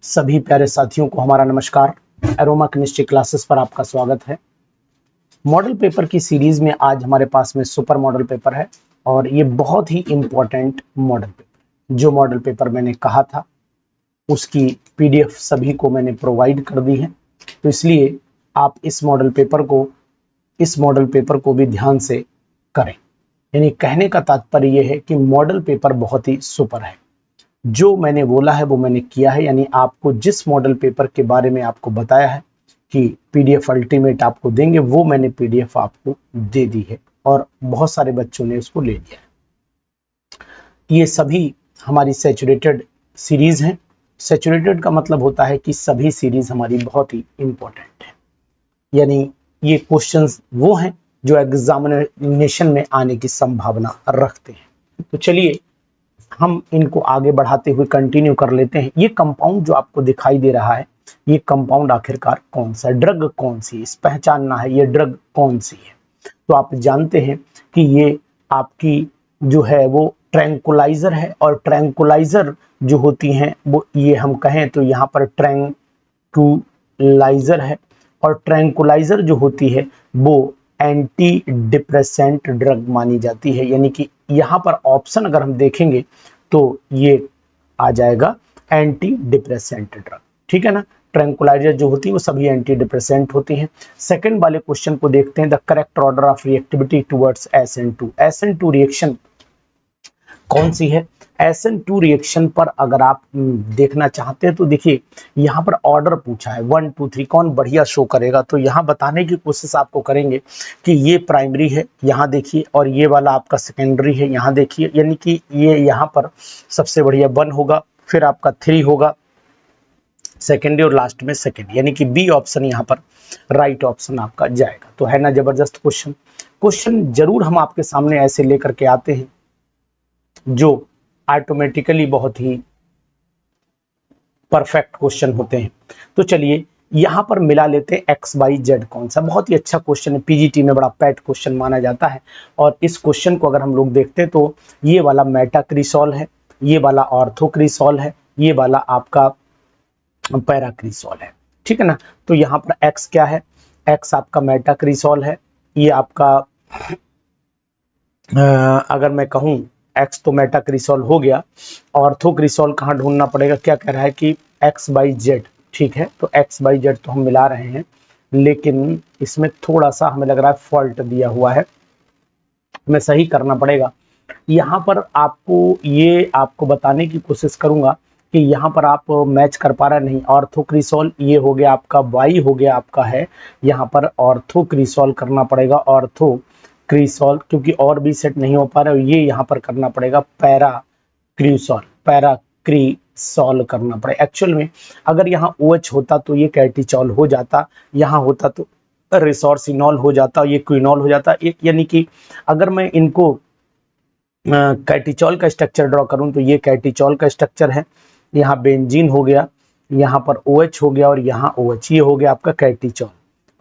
सभी प्यारे साथियों को हमारा नमस्कार। एरोमा केमिस्ट्री क्लासेस पर आपका स्वागत है। मॉडल पेपर की सीरीज में आज हमारे पास में सुपर मॉडल पेपर है और ये बहुत ही इंपॉर्टेंट मॉडल पेपर, जो मॉडल पेपर मैंने कहा था उसकी पीडीएफ सभी को मैंने प्रोवाइड कर दी है। तो इसलिए आप इस मॉडल पेपर को भी ध्यान से करें। यानी कहने का तात्पर्य यह है कि मॉडल पेपर बहुत ही सुपर है। जो मैंने बोला है वो मैंने किया है, यानी आपको जिस मॉडल पेपर के बारे में आपको बताया है कि पीडीएफ अल्टीमेट आपको देंगे, वो मैंने पीडीएफ आपको दे दी है और बहुत सारे बच्चों ने उसको ले लिया है। ये सभी हमारी सैचुरेटेड सीरीज हैं। सैचुरेटेड का मतलब होता है कि सभी सीरीज हमारी बहुत ही इंपॉर्टेंट है, यानी ये क्वेश्चंस वो हैं जो एग्जामिनेशन में आने की संभावना रखते हैं। तो चलिए हम इनको आगे बढ़ाते हुए कंटिन्यू कर लेते हैं। ये कंपाउंड जो आपको दिखाई दे रहा है, ये कंपाउंड आखिरकार कौन सा, ड्रग कौन सी, इस पहचानना है ये ड्रग कौन सी है। तो आप जानते हैं कि ये आपकी जो है वो ट्रैंकुलाइजर है, और ट्रैंकुलाइजर जो होती हैं वो ये हम कहें तो यहाँ पर ट्रैंकुलाइजर है, और ट्रैंकुलाइजर जो होती है वो एंटी डिप्रेसेंट ड्रग मानी जाती है। यानी कि यहाँ पर ऑप्शन अगर हम देखेंगे तो ये आ जाएगा एंटी डिप्रेसेंट ड्रग, ठीक है ना। ट्रैंकुलाइजर जो होती है वो सभी एंटी डिप्रेसेंट होती हैं। सेकंड वाले क्वेश्चन को देखते हैं, the correct order of reactivity towards SN2। SN2 reaction कौन सी है? SN2 रिएक्शन पर अगर आप देखना चाहते हैं तो देखिए यहाँ पर ऑर्डर पूछा है 1 2 3, कौन बढ़िया शो करेगा। तो यहाँ बताने की कोशिश आपको करेंगे कि ये प्राइमरी है, यहाँ देखिए, और ये वाला आपका सेकेंडरी है, यहाँ देखिए। यानी कि ये यहाँ पर सबसे बढ़िया 1 होगा, फिर आपका 3 होगा सेकेंडरी, और लास्ट में सेकेंड, यानी कि बी ऑप्शन यहाँ पर राइट ऑप्शन आपका जाएगा। तो है ना जबरदस्त क्वेश्चन जरूर हम आपके सामने ऐसे लेकर के आते हैं जो ऑटोमेटिकली बहुत ही परफेक्ट क्वेश्चन होते हैं। तो चलिए यहां पर मिला लेते हैं XYZ कौन सा। बहुत ही अच्छा क्वेश्चन है, पीजीटी में बड़ा पैट क्वेश्चन माना जाता है। और इस क्वेश्चन को अगर हम लोग देखते हैं तो ये वाला मेटाक्रिसॉल है, ये वाला ऑर्थोक्रिसॉल है, ये वाला आपका पैराक्रिसॉल है, ठीक है ना। तो यहाँ पर X क्या है? X आपका मेटाक्रिसॉल है, ये आपका अगर मैं कहूं X तो मेटाक्रिसॉल हो गया। ऑर्थोक्रिसॉल कहाँ ढूंढना पड़ेगा? क्या कह रहा है कि XYZ, ठीक है। तो XYZ तो हम मिला रहे हैं, लेकिन इसमें थोड़ा सा हमें लग रहा है फॉल्ट दिया हुआ है, हमें सही करना पड़ेगा। यहाँ पर आपको बताने की कोशिश करूंगा कि यहाँ पर आप मैच कर पा रहे नहीं। ऑर्थोक्रिसॉल ये हो गया आपका, Y हो गया आपका है, यहाँ पर ऑर्थोक्रिसॉल करना पड़ेगा, ऑर्थोक्रिसॉल, क्योंकि और भी सेट नहीं हो पा रहा है। ये यहाँ पर करना पड़ेगा पैराक्रिसॉल करना पड़ेगा। एक्चुअल में अगर यहाँ OH होता तो ये कैटिचॉल हो जाता, यहाँ होता तो रिसोर्सिनॉल हो जाता, ये क्विनॉल हो जाता। यानी कि अगर मैं इनको कैटिचॉल का स्ट्रक्चर ड्रॉ करूं तो ये कैटिचॉल का स्ट्रक्चर है, यहाँ बेंजीन हो गया, यहाँ पर OH हो गया, और यहाँ OH, ये हो गया आपका कैटिचॉल।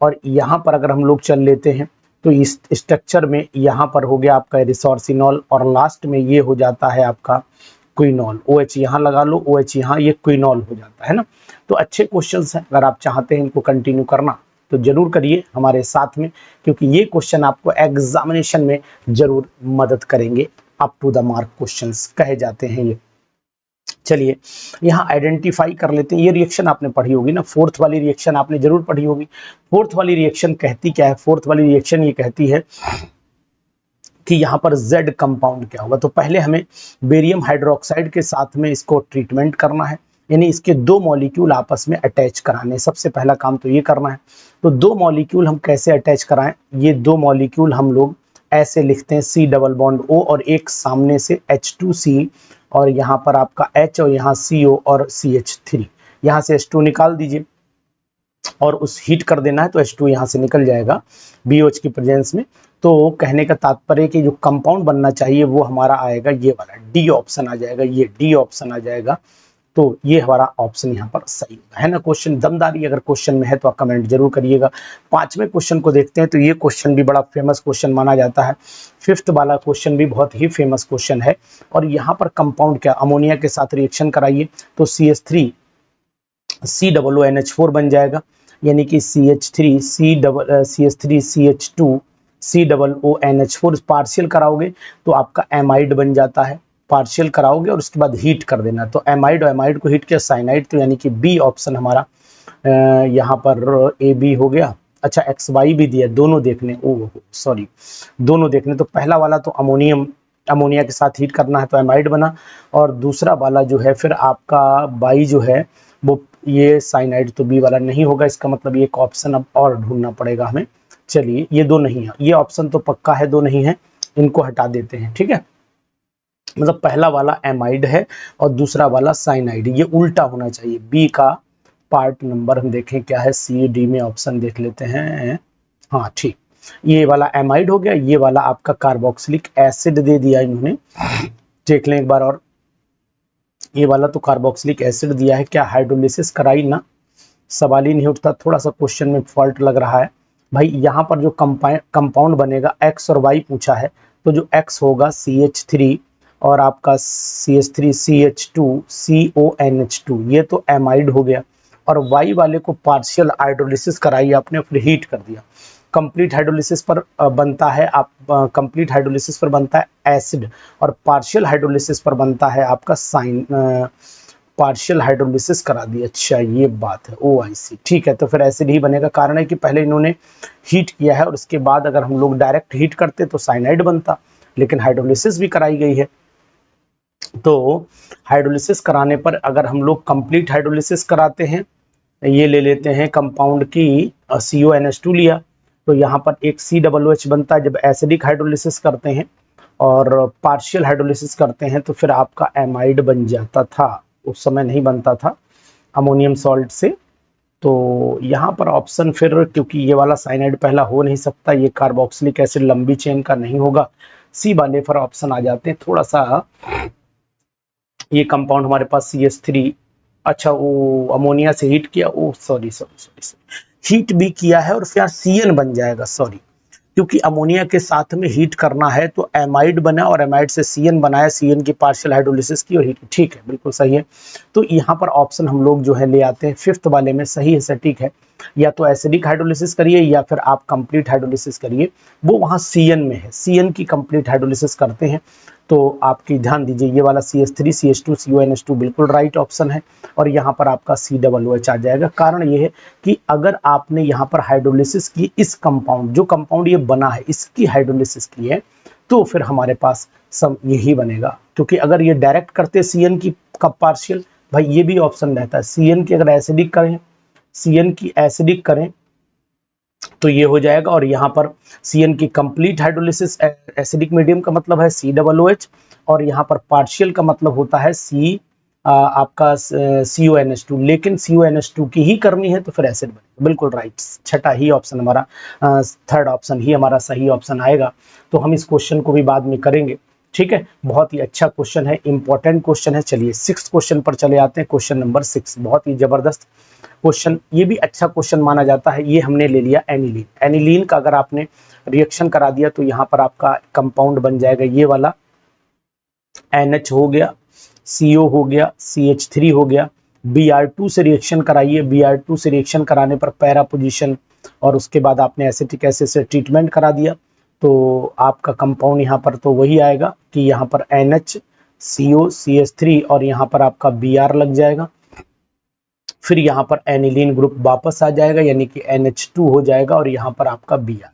और यहाँ पर अगर हम लोग चल लेते हैं तो इस स्ट्रक्चर में यहाँ पर हो गया आपका रिसोर्सिनॉल, और लास्ट में ये हो जाता है आपका क्विनॉल। OH यहाँ लगा लो, OH यहाँ, ये क्विनॉल हो जाता है ना। तो अच्छे क्वेश्चंस हैं, अगर आप चाहते हैं इनको कंटिन्यू करना तो जरूर करिए हमारे साथ में, क्योंकि ये क्वेश्चन आपको एग्जामिनेशन में जरूर मदद करेंगे। Up to the mark questions कहे जाते हैं ये। चलिए यहाँ आइडेंटिफाई कर लेते हैं। ये रिएक्शन आपने पढ़ी होगी ना, फोर्थ वाली रिएक्शन आपने जरूर पढ़ी होगी। फोर्थ वाली रिएक्शन कहती क्या है? फोर्थ वाली रिएक्शन ये कहती है कि यहाँ पर Z कंपाउंड क्या होगा। तो पहले हमें बेरियम हाइड्रोक्साइड के साथ में इसको ट्रीटमेंट करना है, यानी इसके 2 मॉलिक्यूल आपस में अटैच कराने। सबसे पहला काम तो ये करना है। तो 2 मॉलिक्यूल हम कैसे अटैच कराएं? ये 2 मॉलिक्यूल हम लोग ऐसे लिखते हैं, C डबल बॉन्ड O, और एक सामने से H2C, और यहाँ पर आपका H, और यहाँ CO और CH3। यहाँ से H2 निकाल दीजिए और उस हीट कर देना है, तो H2 यहाँ से निकल जाएगा BOH की प्रेजेंस में। तो कहने का तात्पर्य कि जो कंपाउंड बनना चाहिए वो हमारा आएगा ये वाला, डी ऑप्शन आ जाएगा, ये डी ऑप्शन आ जाएगा। तो ये हमारा ऑप्शन यहाँ पर सही होगा, है ना। क्वेश्चन दमदारी अगर क्वेश्चन में है तो आप कमेंट जरूर करिएगा। 5वें क्वेश्चन को देखते हैं, तो ये क्वेश्चन भी बड़ा फेमस क्वेश्चन माना जाता है। 5th वाला क्वेश्चन भी बहुत ही फेमस क्वेश्चन है, और यहाँ पर कंपाउंड क्या, अमोनिया के साथ रिएक्शन कराइए। तो CH3 COONH4 बन जाएगा, यानी कि CH3CH2 COONH4 पार्शियल कराओगे तो आपका एमाइड बन जाता है, पार्शियल कराओगे और उसके बाद हीट कर देना, तो एमाइड और एमाइड को हीट किया साइनाइड, तो यानी कि बी ऑप्शन हमारा यहाँ पर ए बी हो गया। अच्छा XY भी दिया, दोनों देखने, ओह सॉरी दोनों देखने, तो पहला वाला तो अमोनिया के साथ हीट करना है तो एमाइड बना, और दूसरा वाला जो है फिर आपका बाई जो है वो ये साइनाइड, तो बी वाला नहीं होगा, इसका मतलब ये एक ऑप्शन अब और ढूंढना पड़ेगा हमें। चलिए ये दो नहीं है, ये ऑप्शन तो पक्का है दो नहीं है, इनको हटा देते हैं, ठीक है। मतलब पहला वाला एमाइड है और दूसरा वाला साइनाइड, ये उल्टा होना चाहिए। बी का पार्ट नंबर हम देखें क्या है, सी डी में ऑप्शन देख लेते हैं। हाँ ठीक, ये वाला एमाइड हो गया, ये वाला आपका कार्बोक्सिलिक एसिड दे दिया इन्होंने, देख लें एक बार और। ये वाला तो कार्बोक्सिलिक एसिड दिया है, क्या हाइड्रोलिसिस कराई ना, सवाल ही नहीं उठता, थोड़ा सा क्वेश्चन में फॉल्ट लग रहा है भाई। यहाँ पर जो कंपाउंड बनेगा एक्स और वाई पूछा है, तो जो एक्स होगा CH3 और आपका CH3 CH2 CONH2, ये तो एमाइड हो गया, और वाई वाले को पार्शियल हाइड्रोलिसिस कराई आपने, फिर हीट कर दिया। कंप्लीट हाइड्रोलिसिस पर बनता है कंप्लीट हाइड्रोलिसिस पर बनता है एसिड, और पार्शियल हाइड्रोलिसिस पर बनता है आपका पार्शियल हाइड्रोलिसिस करा दी। अच्छा ये बात है, OIC ठीक है, तो फिर एसिड ही बनेगा। कारण है कि पहले इन्होंने हीट किया है और उसके बाद अगर हम लोग डायरेक्ट हीट करते तो साइनाइड बनता, लेकिन हाइड्रोलिसिस भी कराई गई है, तो हाइड्रोलिसिस कराने पर अगर हम लोग कंप्लीट हाइड्रोलिसिस कराते हैं, ये ले लेते हैं कंपाउंड की CONH2 लिया, तो यहाँ पर एक COOH बनता है। जब एसिडिक हाइड्रोलिसिस करते हैं और पार्शियल हाइड्रोलिसिस करते हैं तो फिर आपका एमाइड बन जाता था, उस समय नहीं बनता था अमोनियम सॉल्ट से। तो यहाँ पर ऑप्शन फिर, क्योंकि ये वाला साइनाइड पहला हो नहीं सकता, ये कार्बोक्सिलिक एसिड लंबी चेन का नहीं होगा, सी वाले पर ऑप्शन आ जाते हैं। थोड़ा सा ये कंपाउंड हमारे पास CH3, अच्छा वो अमोनिया से हीट किया, ओ सॉरी सॉरी सॉरी हीट भी किया है और फिर CN बन जाएगा, सॉरी, क्योंकि अमोनिया के साथ में हीट करना है तो एमाइड बना और एमाइड से CN बनाया, CN की पार्शियल हाइड्रोलिसिस की और हीट, ठीक है बिल्कुल सही है। तो यहाँ पर ऑप्शन हम लोग जो है ले आते हैं फिफ्थ वाले में, सही है सटीक है, या तो एसिडिक हाइड्रोलिसिस करिए या फिर आप कंप्लीट हाइड्रोलिसिस करिए, वो वहाँ CN में है, CN की कंप्लीट हाइड्रोलिसिस करते हैं। तो आपकी ध्यान दीजिए, ये वाला CH3 CH2 CONH2 बिल्कुल राइट ऑप्शन है, और यहाँ पर आपका COOH आ जाएगा। कारण ये है कि अगर आपने यहाँ पर हाइड्रोलिसिस की इस कंपाउंड, जो कंपाउंड ये बना है इसकी हाइड्रोलिसिस की है, तो फिर हमारे पास सब यही बनेगा। क्योंकि अगर ये डायरेक्ट करते CN की कब पार्शियल, भाई ये भी ऑप्शन रहता है, CN की अगर एसिडिक करें, CN की एसिडिक करें तो ये हो जाएगा, और यहाँ पर CN की कंप्लीट हाइड्रोलिसिस, एसिडिक मीडियम का मतलब है COOH, और यहाँ पर पार्शियल का मतलब होता है आपका CONH2, लेकिन CONH2 की ही करनी है तो फिर एसिड बनेगा, बिल्कुल राइट। छठा ही ऑप्शन हमारा, थर्ड ऑप्शन ही हमारा सही ऑप्शन आएगा। तो हम इस क्वेश्चन को भी बाद में करेंगे, ठीक है, बहुत ही अच्छा क्वेश्चन है, इंपॉर्टेंट क्वेश्चन है। चलिए 6th क्वेश्चन पर चले आते हैं, क्वेश्चन नंबर 6, बहुत ही जबरदस्त क्वेश्चन, ये भी अच्छा क्वेश्चन माना जाता है। ये हमने ले लिया एनिलीन, एनिलीन का अगर आपने रिएक्शन करा दिया तो यहाँ पर आपका कंपाउंड बन जाएगा ये वाला, NH हो गया, CO हो गया, CH3 हो गया, Br2 से रिएक्शन कराइए, Br2 से रिएक्शन कराने पर पैरा पोजीशन, और उसके बाद आपने एसिटिक एसिड से ट्रीटमेंट करा दिया, तो आपका कंपाउंड यहाँ पर तो वही आएगा कि यहाँ पर NH CO CH3 और यहाँ पर आपका Br लग जाएगा, फिर यहाँ पर एनिलीन ग्रुप वापस आ जाएगा, यानी कि NH2 हो जाएगा, और यहाँ पर आपका Br।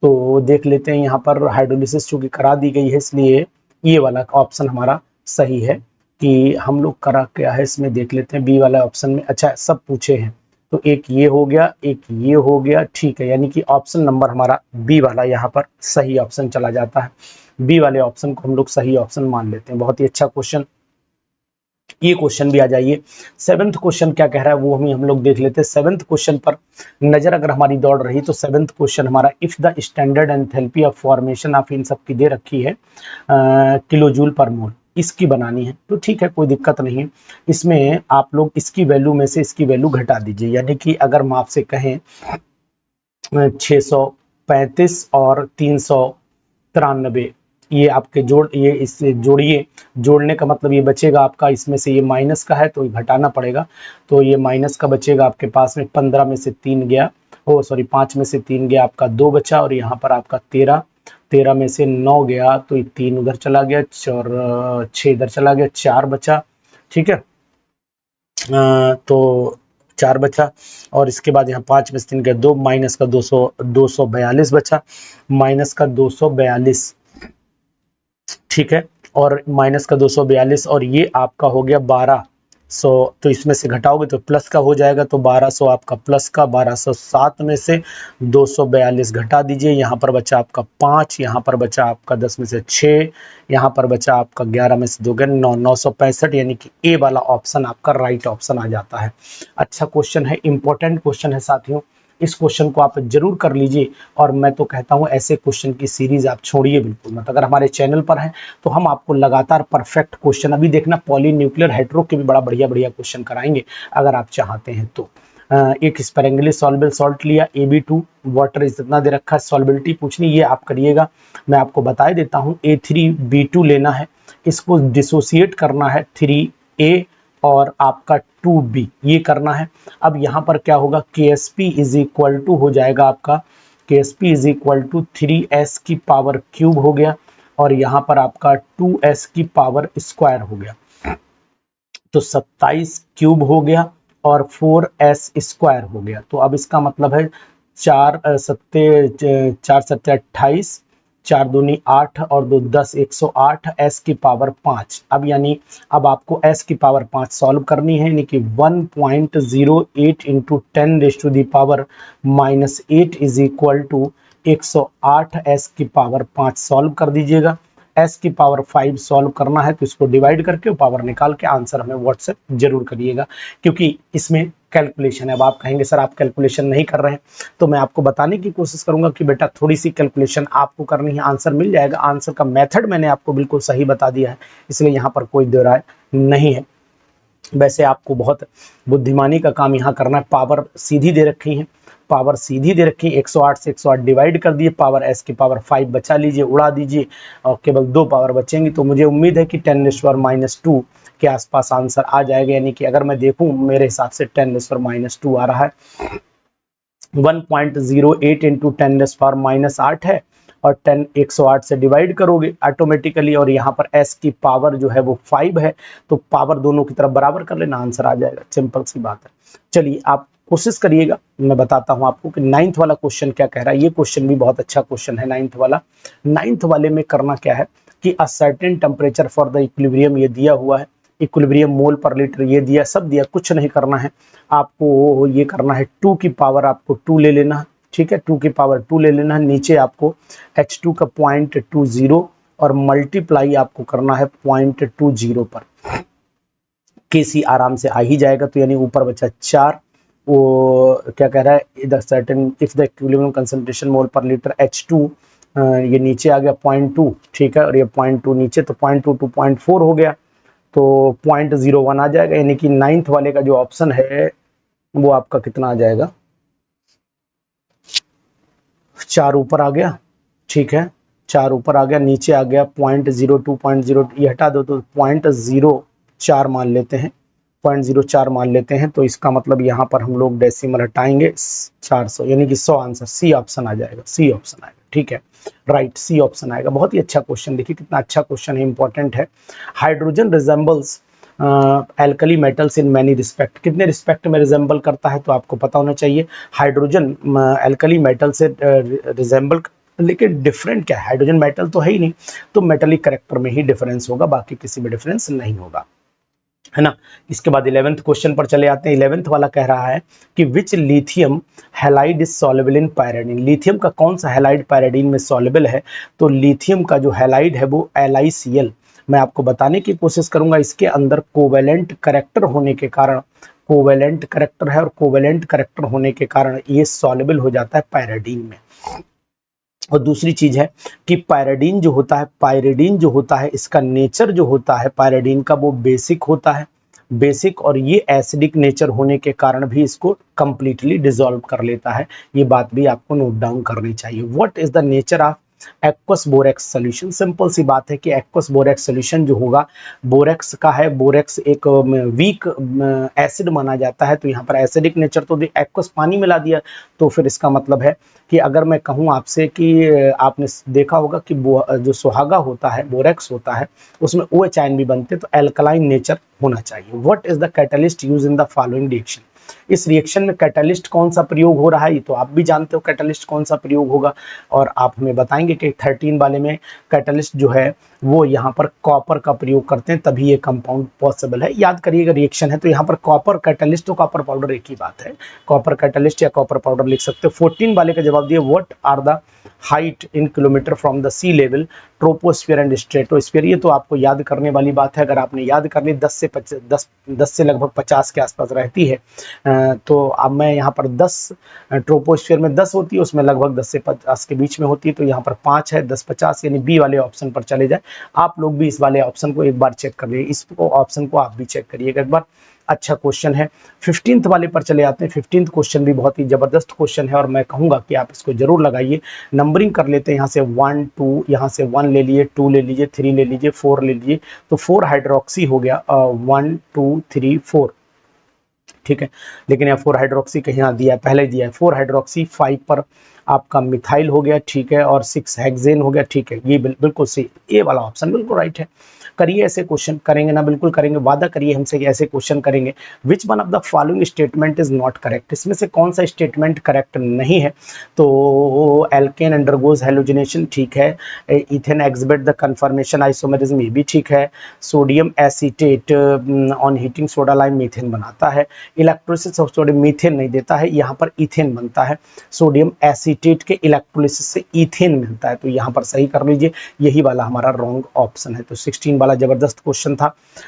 तो देख लेते हैं यहाँ पर हाइड्रोलिसिस चूंकि करा दी गई है, इसलिए ये वाला ऑप्शन हमारा सही है। कि हम लोग करा क्या है इसमें देख लेते हैं, बी वाला ऑप्शन में, अच्छा सब पूछे हैं, तो एक ये हो गया, एक ये हो गया, ठीक है, यानी कि ऑप्शन नंबर हमारा बी वाला यहाँ पर सही ऑप्शन चला जाता है। बी वाले ऑप्शन को हम लोग सही ऑप्शन मान लेते हैं। बहुत ही अच्छा क्वेश्चन, ये क्वेश्चन भी आ जाइए। 7th क्वेश्चन क्या कह रहा है वो हम लोग देख लेते हैं। 7th क्वेश्चन पर नजर अगर हमारी दौड़ रही तो 7th क्वेश्चन हमारा, if the standard enthalpy of formation of, इन सब की दे रखी है किलोजूल पर मोल, इसकी बनानी है, तो ठीक है कोई दिक्कत नहीं है। इसमें आप लोग इसकी वैल्यू में से इसकी वैल्यू घटा दीजिए, यानी कि अगर हम आपसे कहें 635 और 393, ये आपके ये इससे जोड़िए, जोड़ने का मतलब ये बचेगा आपका, इसमें से ये माइनस का है तो ये घटाना पड़ेगा, तो ये माइनस का बचेगा आपके पास में 15 में से 3 गया, ओ सॉरी 5 में से 3 गया, आपका 2 बचा, और यहाँ पर आपका 13, 13 में से 9 गया तो ये 3 उधर चला गया, और 6 इधर चला गया, 4 बचा, ठीक है। तो 4 बचा, और इसके बाद यहाँ 5 में से 3 गया 2, माइनस का 242 बचा, माइनस का 242, ठीक है, और माइनस का 242, और ये आपका हो गया 1200, तो इसमें से घटाओगे तो प्लस का हो जाएगा, तो 1200 आपका प्लस का, 1207 में से 242 घटा दीजिए, यहाँ पर बचा आपका 5, यहाँ पर बचा आपका 10 में से 6, यहाँ पर बचा आपका 11 में से 2 गया 9, 965, यानी कि ए वाला ऑप्शन आपका राइट ऑप्शन आ जाता है। अच्छा क्वेश्चन है, इंपॉर्टेंट क्वेश्चन है साथियों, इस क्वेश्चन को आप जरूर कर लीजिए, और मैं तो कहता हूं ऐसे क्वेश्चन की सीरीज आप छोड़िए बिल्कुल मत। अगर हमारे चैनल पर हैं तो हम आपको लगातार परफेक्ट क्वेश्चन, अभी देखना पॉलीन्यूक्लियर हेटेरो के भी बड़ा बढ़िया बढ़िया क्वेश्चन कराएंगे अगर आप चाहते हैं तो। एक स्पेरेंगली सॉल्युबल सॉल्ट लिया, Ab2 वाटर इतना दे रखा है, सॉल्युबिलिटी पूछनी, ये आप करिएगा, मैं आपको बता देता हूं। A3B2 लेना है, इसको डिसोसिएट करना है 3A और आपका 2B, ये करना है। अब यहाँ पर क्या होगा, KSP इज इक्वल टू हो जाएगा आपका, KSP is equal to 3S की पावर क्यूब हो गया, और यहाँ पर आपका 2S की पावर स्क्वायर हो गया, तो 27 क्यूब हो गया और 4S स्क्वायर हो गया। तो अब इसका मतलब है 4 सत्ते 28, 4 दूनी 8 और 2 10, 108 S की पावर 5। अब यानी अब आपको S की पावर 5 सॉल्व करनी है, यानी कि 1.08 into 10 raise to the power -8 is equal to 108 S की पावर 5 सॉल्व कर दीजिएगा। S की पावर 5 सॉल्व करना है तो इसको डिवाइड करके पावर निकाल के आंसर हमें व्हाट्सएप जरूर करिएगा, क्योंकि इसमें कैलकुलेशन है। अब आप कहेंगे सर आप कैलकुलेशन नहीं कर रहे हैं, तो मैं आपको बताने की कोशिश करूंगा कि बेटा थोड़ी सी कैलकुलेशन आपको करनी है, आंसर मिल जाएगा। आंसर का मेथड मैंने आपको बिल्कुल सही बता दिया है, इसलिए यहाँ पर कोई दो राय नहीं है। वैसे आपको बहुत बुद्धिमानी का काम यहाँ करना है। पावर सीधी दे रखी है, पावर सीधी दे रखी है, 108 से 108 डिवाइड कर दिए, पावर S की पावर 5 बचा लीजिए, उड़ा दीजिए, और केवल 2 पावर बचेंगी। तो मुझे उम्मीद है कि 10⁻² के आसपास आंसर आ जाएगा, यानी कि अगर मैं देखूं मेरे हिसाब से 10⁻² आ रहा है। 1.08 इंटू 10⁻8 है, और 108 से डिवाइड करोगे ऑटोमेटिकली, और यहाँ पर S की पावर जो है वो 5 है, तो पावर दोनों की तरफ बराबर कर लेना, आंसर आ जाएगा, सिंपल सी बात है। चलिए आप कोशिश करिएगा, मैं बताता हूं आपको कि 9th वाला क्वेश्चन क्या कह रहा है। ये क्वेश्चन भी बहुत अच्छा क्वेश्चन है 9th वाला। 9th वाले में करना क्या है कि a certain temperature for the equilibrium ये दिया हुआ है, इक्विलिब्रियम मोल पर लीटर ये दिया, सब दिया, कुछ नहीं करना है आपको। ये करना है 2 की पावर आपको 2 ले लेना है, ठीक है, 2 की पावर 2 ले लेना है। नीचे आपको H2 का 0.20 और मल्टीप्लाई आपको करना है 0.20 पर, KC आराम से आ ही जाएगा। तो यानी ऊपर बचा 4, वो क्या कह रहा है, इधर certain if the equilibrium concentration mole per litre H2, ये नीचे आ गया 0.2, ठीक है, और ये 0.2 नीचे, तो 0.2 to 0.4 हो गया, तो 0.01 आ जाएगा। यानी कि 9th वाले का जो ऑप्शन है वो आपका कितना आ जाएगा, 4 ऊपर आ गया, ठीक है, 4 ऊपर आ गया, नीचे आ गया 0.02, 0.0 ये हटा दो तो 0.04 मान लेते हैं, 0.04 मान लेते हैं। तो इसका मतलब यहाँ पर हम लोग डेसिमल हटाएंगे 400, यानी कि 100 आंसर सी ऑप्शन आ जाएगा, सी ऑप्शन आएगा, ठीक है, राइट, सी ऑप्शन आएगा। बहुत ही अच्छा क्वेश्चन, देखिए कितना अच्छा क्वेश्चन है, इंपॉर्टेंट है। Hydrogen resembles alkali metals in many respect, कितने रिस्पेक्ट में रिजेंबल करता है तो आपको पता होना चाहिए। हाइड्रोजन एल्कली मेटल से रिजेंबल, लेकिन डिफरेंट क्या है, हाइड्रोजन मेटल तो है ही नहीं, तो मेटलिक करेक्टर में ही डिफरेंस होगा, बाकी किसी में डिफरेंस नहीं होगा, है ना। इसके बाद 11th क्वेश्चन पर चले आते हैं। 11th वाला कह रहा है कि which lithium halide is soluble in pyridine, lithium का कौन सा हैलाइड पायरिडीन में सॉल्युबल है। तो लिथियम का जो हैलाइड है वो LiCl, मैं आपको बताने की कोशिश करूंगा। इसके अंदर कोवेलेंट करेक्टर होने के कारण, कोवेलेंट करेक्टर है, और कोवेलेंट करेक्टर होने के कारण ये सॉल्युबल हो जाता है पायरिडीन में। और दूसरी चीज है कि पायरिडीन जो होता है, पायरिडीन जो होता है, इसका नेचर जो होता है पायरिडीन का वो बेसिक होता है, बेसिक, और ये एसिडिक नेचर होने के कारण भी इसको कंप्लीटली डिसॉल्व कर लेता है। ये बात भी आपको नोट डाउन करनी चाहिए। What is the nature of aqueous borax solution. Simple सी बात है कि एक्वस बोरेक्स सोल्यूशन जो होगा बोरेक्स का है, बोरेक्स एक वीक एसिड माना जाता है, तो यहाँ पर एसिडिक नेचर तो एक्वस पानी मिला दिया, तो फिर इसका मतलब है कि अगर मैं कहूँ आपसे कि आपने देखा होगा कि जो सुहागा होता है, बोरेक्स होता है, उसमें OH आयन भी बनते हैं, तो एल्कलाइन नेचर होना चाहिए। What is the catalyst use in the following reaction? इस रिएक्शन में कैटलिस्ट कौन सा प्रयोग हो रहा है, ये तो आप भी जानते हो कैटलिस्ट कौन सा प्रयोग होगा, और आप हमें बताएंगे कि 13 वाले में कैटलिस्ट जो है वो यहाँ पर कॉपर का प्रयोग करते हैं, तभी ये कंपाउंड पॉसिबल है। याद करिएगा रिएक्शन है तो यहाँ पर कॉपर कैटलिस्ट, तो कॉपर पाउडर एक ही बात है, कॉपर कैटलिस्ट या कॉपर पाउडर लिख सकते हो। 14 वाले का जवाब दिए, what are the height in kilometre from the sea level, troposphere and stratosphere. ये तो आपको याद करने वाली बात है, अगर आपने याद कर ली 10 से लगभग 50 के आसपास रहती है, तो अब मैं यहाँ पर 10, ट्रोपोस्फीयर में 10 होती है, उसमें लगभग 10 से 50 के बीच में होती है, तो यहाँ पर 5 है, 10-50, यानी बी वाले ऑप्शन पर चले जाए। आप लोग भी इस वाले ऑप्शन को एक बार चेक कर लीजिए, इस ऑप्शन को आप भी चेक करिएगा एक बार, अच्छा क्वेश्चन है। 15th वाले पर चले आते हैं। 15th क्वेश्चन भी बहुत ही जबरदस्त क्वेश्चन है और मैं कहूंगा कि आप इसको जरूर लगाइए। नंबरिंग कर लेते हैं यहाँ से 1 2, यहाँ से 1 ले लीजिए, 2 ले लीजिए, 3 ले लीजिए, 4 ले लीजिए, तो 4 हाइड्रोक्सी हो गया, 1 2 3 4, ठीक है। लेकिन यहाँ 4 हाइड्रोक्सी कहीं यहाँ दिया है, पहले दिया है 4 हाइड्रोक्सी, 5 पर आपका मिथाइल हो गया, ठीक है, और 6 हेक्सेन हो गया, ठीक है। ये बिल्कुल सही, ए वाला ऑप्शन बिल्कुल राइट है। करिए ऐसे क्वेश्चन, करेंगे ना, बिल्कुल करेंगे, वादा करिए हमसे कि ऐसे क्वेश्चन करेंगे। विच one of the following statement is not correct? इसमें से कौन सा स्टेटमेंट करेक्ट नहीं है? तो एल्केन अंडरगोज हेलोजिनेशन, ठीक है। Ethane exhibit the confirmation isomerism, ये भी ठीक है। Sodium acetate on heating soda lime methane बनाता है। इलेक्ट्रोलिसिस ऑफ सोडियम मीथेन नहीं देता है, यहाँ पर इथेन बनता है। सोडियम एसीटेट के इलेक्ट्रोलिसिस से इथेन मिलता है, तो यहाँ पर सही कर लीजिए, यही वाला हमारा रॉन्ग ऑप्शन है। तो 16 वाला जबरदस्त क्वेश्चन था।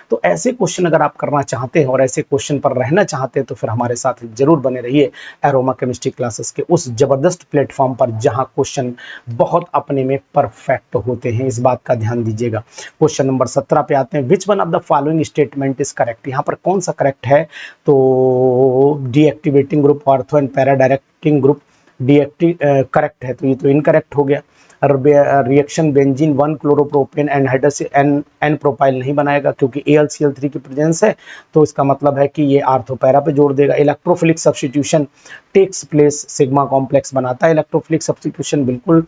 तो ऐसे क्वेश्चन अगर आप करना चाहते हैं और ऐसे क्वेश्चन पर रहना चाहते हैं तो फिर हमारे साथ जरूर बने रहिए एरोमा केमिस्ट्री क्लासेस के उस जबरदस्त प्लेटफॉर्म पर, जहां क्वेश्चन बहुत अपने में परफेक्ट होते हैं, इस बात का ध्यान दीजिएगा। क्वेश्चन नंबर 17 पे आते हैं। Which one of the following statement is correct? यहाँ पर कौन सा करेक्ट है? तो deactivating group, ortho and para directing group correct है, तो ये तो इनकरेक्ट हो गया। Reaction benzene 1 chloropropane and hydroxy N propyl नहीं बनाएगा क्योंकि AlCl3 की प्रेजेंस है, तो इसका मतलब है कि ये आर्थोपैरा पे जोड़ देगा। Electrophilic substitution takes place, sigma complex बनाता है इलेक्ट्रोफिलिक सब्स्टिट्यूशन, बिल्कुल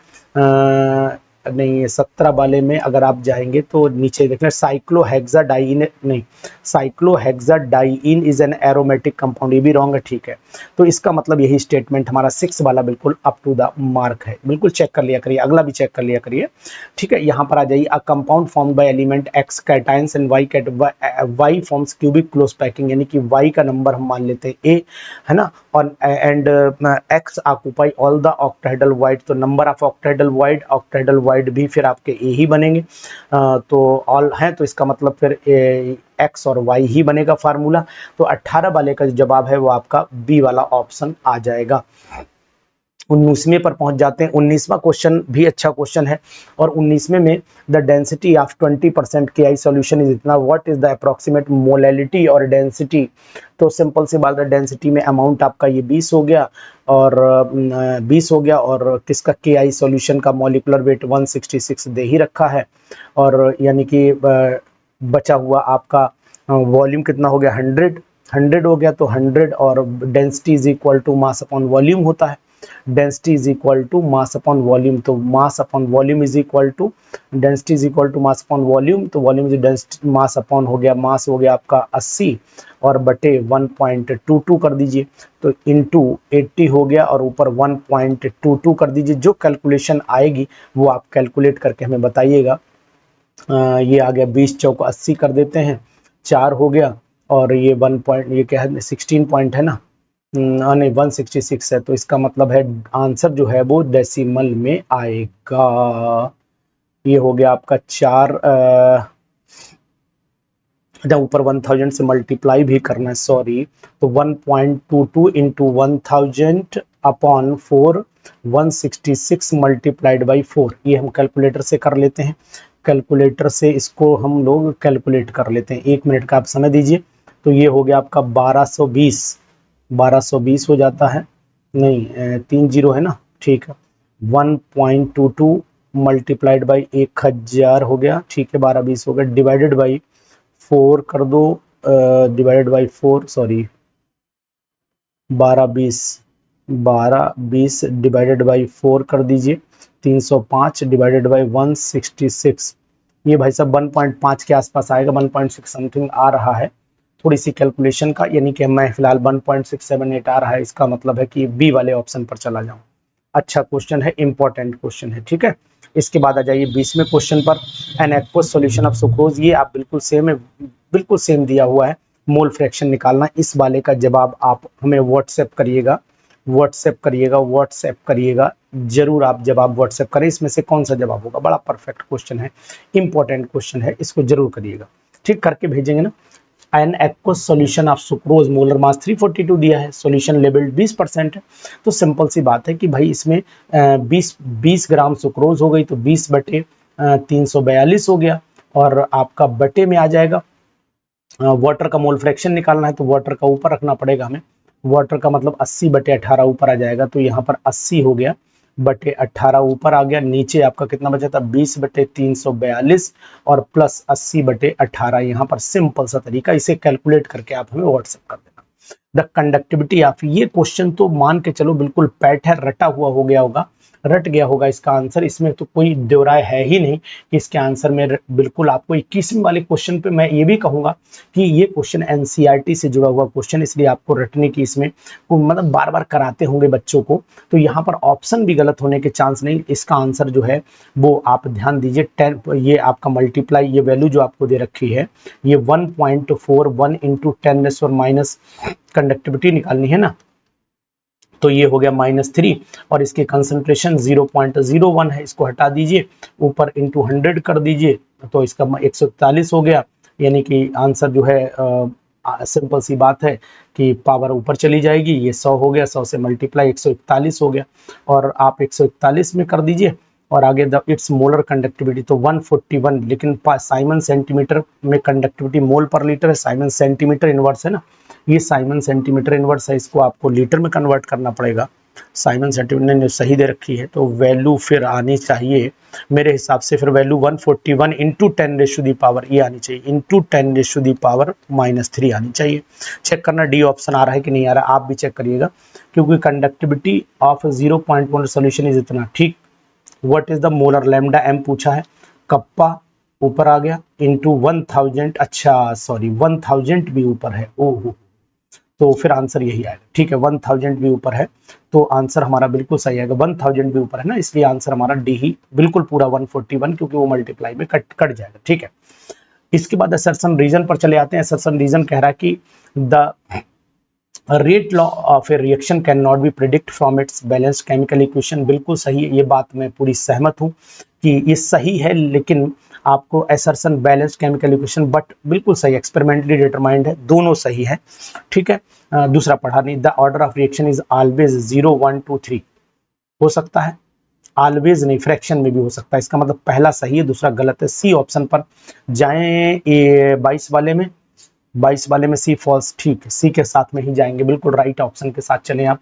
नहीं। 17 वाले में अगर आप जाएंगे तो नीचे देखना, साइक्लोहेक्साडाइन नहीं, cyclohexadiene is an aromatic compound, ये भी रॉन्ग है, ठीक है। तो इसका मतलब यही स्टेटमेंट हमारा 6 वाला बिल्कुल अप टू द मार्क है, बिल्कुल चेक कर लिया करिए, अगला भी चेक कर लिया करिए, ठीक है। यहाँ पर आ जाइए, a compound formed by element X cations and Y forms cubic close packing, यानी कि वाई का नंबर हम मान लेते हैं ए, है ना, और and x occupy all the octahedral wide, तो नंबर ऑफ ऑक्टाहेड्रल वाइड भी फिर आपके ए ही बनेंगे, तो ऑल हैं, तो इसका मतलब फिर एक्स और वाई ही बनेगा फार्मूला। तो 18 वाले का जो जवाब है वो आपका बी वाला ऑप्शन आ जाएगा। 19वें पर पहुंच जाते हैं। 19वां क्वेश्चन भी अच्छा क्वेश्चन है और 19वें में द डेंसिटी ऑफ 20% के आई सोल्यूशन इज इतना, what is the approximate molality और डेंसिटी? तो सिंपल सी बात है, डेंसिटी में अमाउंट आपका ये 20 हो गया और 20 हो गया, और किसका के आई सोल्यूशन का मॉलिक्यूलर वेट 166 दे ही रखा है, और यानी कि बचा हुआ आपका वॉल्यूम कितना हो गया, 100 हो गया, तो 100 और density is equal to mass upon volume होता है, density is equal to mass upon volume, तो mass upon volume is equal to density is equal to mass upon volume, तो volume is density, mass upon हो गया, मास हो गया आपका 80 और बटे 1.22 कर दीजिए, तो इंटू 80 हो गया और ऊपर 1.22 कर दीजिए। जो कैलकुलेशन आएगी वो आप कैलकुलेट करके हमें बताइएगा। ये आ गया 20 चौक 80 कर देते हैं, 4 हो गया, और ये 1 पॉइंट, ये क्या है 16 पॉइंट है ना, नहीं 166 है, तो इसका मतलब है आंसर जो है वो डेसिमल में आएगा। ये हो गया आपका 4, ऊपर 1000 से मल्टीप्लाई भी करना है, सॉरी, तो 1.22 इंटू 1000 अपॉन 4, 166 मल्टीप्लाइड बाई 4, ये हम कैलकुलेटर से कर लेते हैं, कैलकुलेटर से इसको हम लोग कैलकुलेट कर लेते हैं। 1 मिनट का आप समय दीजिए। तो ये हो गया आपका 1220 हो जाता है, नहीं 3 जीरो है ना, ठीक है, 1.22 मल्टीप्लाइड बाई 1000 हो गया, ठीक है, 12-20 हो गया, डिवाइडेड बाई 4 कर दो, divided by 4, sorry 12-20, 12-20 divided by 4 कर दीजिए, 305 डिवाइडेड बाई 166, ये भाई साहब 1.5 के आसपास आएगा, 1.6 समथिंग आ रहा है, थोड़ी सी कैलकुलेशन का, यानी कि मैं फिलहाल 1.678 आ रहा है, इसका मतलब है कि बी वाले ऑप्शन पर चला जाऊं। अच्छा क्वेश्चन है, इंपॉर्टेंट क्वेश्चन है, ठीक है। इसके बाद आ जाइए 20वें क्वेश्चन पर, an aqueous solution of sucrose, ये आप बिल्कुल सेम है, बिल्कुल सेम दिया हुआ है, मोल फ्रैक्शन निकालना। इस वाले का जवाब आप हमें व्हाट्सएप करिएगा, व्हाट्सएप करिएगा, व्हाट्सएप करिएगा, जरूर आप जवाब व्हाट्सएप करें, इसमें से कौन सा जवाब होगा, बड़ा परफेक्ट क्वेश्चन है, इंपॉर्टेंट क्वेश्चन है, इसको जरूर करिएगा, ठीक, करके भेजेंगे ना। An aqueous solution of sucrose, molar mass 342 दिया है, सॉल्यूशन लेवल 20% है, तो सिंपल सी बात है कि भाई इसमें 20 ग्राम सुक्रोज हो गई, तो 20/342 हो गया, और आपका बटे में आ जाएगा, वाटर का मोल फ्रैक्शन निकालना है तो वाटर का ऊपर रखना पड़ेगा हमें, वाटर का मतलब 80/18 ऊपर आ जाएगा, तो यहाँ पर 80 हो गया, बटे 18 ऊपर आ गया, नीचे आपका कितना बचा था 20/342 और प्लस 80/18, यहाँ पर सिंपल सा तरीका, इसे कैलकुलेट करके आप हमें व्हाट्सएप कर देना। द कंडक्टिविटी ऑफ, ये क्वेश्चन तो मान के चलो बिल्कुल पैट है, रटा हुआ हो गया होगा, रट गया होगा इसका आंसर, इसमें तो कोई दोराय है ही नहीं कि इसके आंसर में बिल्कुल आपको 21वें वाले क्वेश्चन पे मैं ये भी कहूंगा कि ये क्वेश्चन एनसीईआरटी से जुड़ा हुआ क्वेश्चन, इसलिए आपको रटने की इसमें मतलब बार बार कराते होंगे बच्चों को, तो यहाँ पर ऑप्शन भी गलत होने के चांस नहीं, इसका आंसर जो है वो आप ध्यान दीजिए 10, ये आपका मल्टीप्लाई, ये वैल्यू जो आपको दे रखी है ये 1.41 इंटू 10⁻⁻, कंडक्टिविटी निकालनी है ना, तो ये हो गया -3, और इसकी कंसंट्रेशन 0.01 है, इसको हटा दीजिए, ऊपर इंटू 100 कर दीजिए, तो इसका 141 हो गया, यानी कि आंसर जो है सिंपल सी बात है कि पावर ऊपर चली जाएगी, ये 100 हो गया, 100 से मल्टीप्लाई 141 हो गया, और आप 141 में कर दीजिए, और आगे द इट्स मोलर कंडक्टिविटी तो 141, लेकिन साइमन सेंटीमीटर में कंडक्टिविटी मोल पर लीटर है, साइमन सेंटीमीटर इनवर्स है ना, ये साइमन सेंटीमीटर इनवर्स है, इसको आपको लीटर में कन्वर्ट करना पड़ेगा, साइमन सेंटीमीटर ने सही दे रखी है, तो वैल्यू फिर आनी चाहिए मेरे हिसाब से, फिर वैल्यू 141 इंटू 10⁻⁻, ये आनी चाहिए, इंटू 10⁻⁻³ आनी चाहिए। चेक करना डी ऑप्शन आ रहा है कि नहीं आ रहा, आप भी चेक करिएगा, क्योंकि कंडक्टिविटी ऑफ 0.1 सोल्यूशन इज इतना, ठीक। What is the molar, lambda M पूछा है, कप्पा ऊपर आ गया, इंटू 1000, अच्छा सॉरी 1000 भी ऊपर है, ओहो, तो फिर आंसर यही आएगा, ठीक है, 1000 भी ऊपर है, तो आंसर हमारा बिल्कुल सही आएगा, 1000 भी ऊपर है ना, इसलिए आंसर हमारा डी ही बिल्कुल पूरा 141, क्योंकि वो मल्टीप्लाई में कट जाएगा, ठीक है। इसके बाद असर्शन रीजन पर चले आते हैं। असर्शन रीजन कह रहा है कि the rate law of A reaction can not be predict from its balanced chemical equation, बिल्कुल सही है, ये बात मैं पूरी सहमत हूँ कि ये सही है, लेकिन आपको assertion balanced chemical equation, but बिल्कुल सही, एक्सपेरिमेंटली डिटरमाइंड है, दोनों सही है, ठीक है। दूसरा पढ़ा नहीं, the order of reaction is always 0 1 2 3, हो सकता है, ऑलवेज नहीं, फ्रैक्शन में भी हो सकता है, इसका मतलब पहला सही है, दूसरा गलत है, सी ऑप्शन पर जाएं, ये 22 वाले में सी फॉल्स, ठीक है, सी के साथ में ही जाएंगे, बिल्कुल राइट ऑप्शन के साथ चलें आप।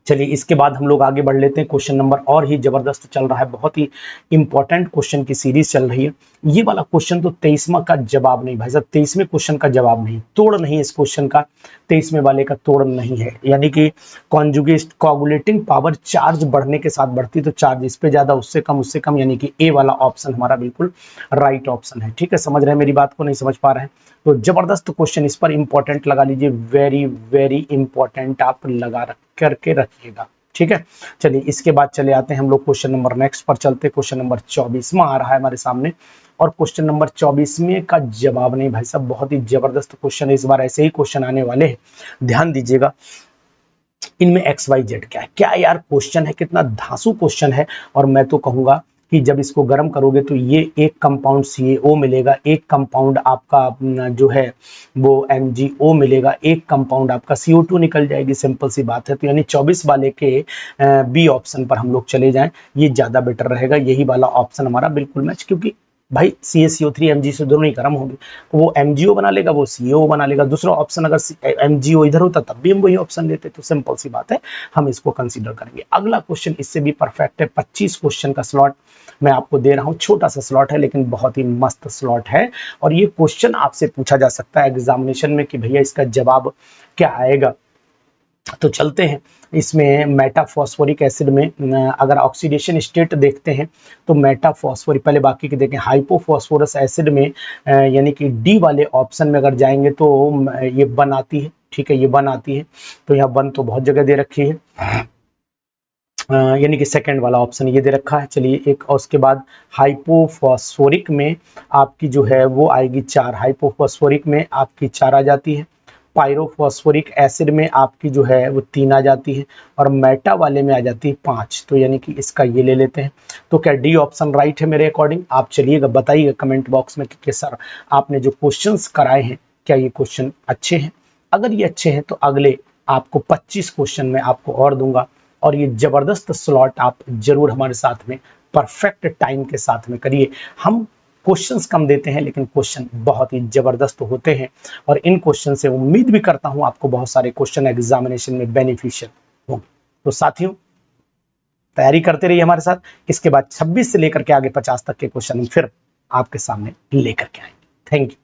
चलिए इसके बाद हम लोग आगे बढ़ लेते हैं, क्वेश्चन नंबर और ही जबरदस्त चल रहा है, बहुत ही इंपॉर्टेंट क्वेश्चन की सीरीज चल रही है, ये वाला क्वेश्चन तो 23वां का जवाब नहीं भाई साहब, 23वें क्वेश्चन का जवाब नहीं, तोड़ नहीं इस क्वेश्चन का, 23वें वाले का तोड़ नहीं है, यानी कि कॉन्जुगेट कोगुलेटिंग पावर चार्ज बढ़ने के साथ बढ़ती, तो चार्ज इस पे ज्यादा, उससे कम, यानी कि ए वाला ऑप्शन हमारा बिल्कुल राइट ऑप्शन है, ठीक है। समझ रहे हैं मेरी बात को, नहीं समझ पा रहे हैं तो जबरदस्त क्वेश्चन, इस पर इंपॉर्टेंट लगा लीजिए, वेरी वेरी इंपॉर्टेंट आप लगा करके रखिएगा, ठीक है। चलिए इसके बाद चले आते हैं हम लोग क्वेश्चन नंबर नेक्स्ट पर चलते, क्वेश्चन नंबर 24वां आ रहा है हमारे सामने, और क्वेश्चन नंबर 24वें का जवाब नहीं भाई साहब, बहुत ही जबरदस्त क्वेश्चन है, इस बार ऐसे ही क्वेश्चन आने वाले हैं, ध्यान दीजिएगा। इनमें XYZ क्या है, क्या यार क्वेश्चन है, कितना धांसू क्वेश्चन है, और मैं तो कहूंगा कि जब इसको गर्म करोगे तो ये एक कंपाउंड CaO मिलेगा, एक कंपाउंड आपका जो है वो MgO मिलेगा, एक कंपाउंड आपका CO2 निकल जाएगी, सिंपल सी बात है। तो यानी 24 वाले के बी ऑप्शन पर हम लोग चले जाएं, ये ज्यादा बेटर रहेगा, यही वाला ऑप्शन हमारा बिल्कुल मैच, क्योंकि भाई CaCO3 MgCO दोनों ही गर्म होंगे, तो वो MgO बना लेगा, वो CO बना लेगा। दूसरा ऑप्शन अगर MgO इधर होता तब भी हम वही ऑप्शन लेते, तो सिंपल सी बात है, हम इसको कंसीडर करेंगे। अगला क्वेश्चन इससे भी परफेक्ट है, 25 क्वेश्चन का स्लॉट मैं आपको दे रहा हूं, छोटा सा स्लॉट है लेकिन बहुत ही मस्त स्लॉट है। और ये क्वेश्चन आपसे पूछा जा सकता है एग्जामिनेशन में कि भैया इसका जवाब क्या आएगा। तो चलते हैं, इसमें मेटाफॉस्फोरिक एसिड में अगर ऑक्सीडेशन स्टेट देखते हैं तो मेटाफॉस्फोरिक, पहले बाकी के देखें, हाइपोफॉस्फोरस एसिड में यानी कि डी वाले ऑप्शन में अगर जाएंगे तो ये वन आती है, ठीक है, ये वन आती है। तो यहाँ वन तो बहुत जगह दे रखी है, यानी कि सेकंड वाला ऑप्शन ये दे रखा है। चलिए एक, और उसके बाद हाइपोफॉस्फोरिक में आपकी जो है वो आएगी 4, हाइपोफॉस्फोरिक में आपकी 4 आ जाती है। पायरोफॉस्फोरिक एसिड में आपकी जो है वो 3 आ जाती है, और मेटा वाले में आ जाती है 5। तो यानी कि इसका ये ले लेते हैं। तो क्या डी ऑप्शन राइट है मेरे अकॉर्डिंग? आप चलिएगा बताइएगा कमेंट बॉक्स में कि सर आपने जो क्वेश्चंस कराए हैं क्या ये क्वेश्चन अच्छे हैं। अगर ये अच्छे हैं तो अगले आपको 25 क्वेश्चन में आपको और दूंगा, और ये जबरदस्त स्लॉट आप जरूर हमारे साथ में परफेक्ट टाइम के साथ में करिए। हम क्वेश्चंस कम देते हैं लेकिन क्वेश्चन बहुत ही जबरदस्त होते हैं, और इन क्वेश्चन से उम्मीद भी करता हूं आपको बहुत सारे क्वेश्चन एग्जामिनेशन में बेनिफिशियल होंगे। तो साथियों तैयारी करते रहिए हमारे साथ, इसके बाद 26 से लेकर के आगे 50 तक के क्वेश्चन फिर आपके सामने लेकर के आएंगे। Thank you.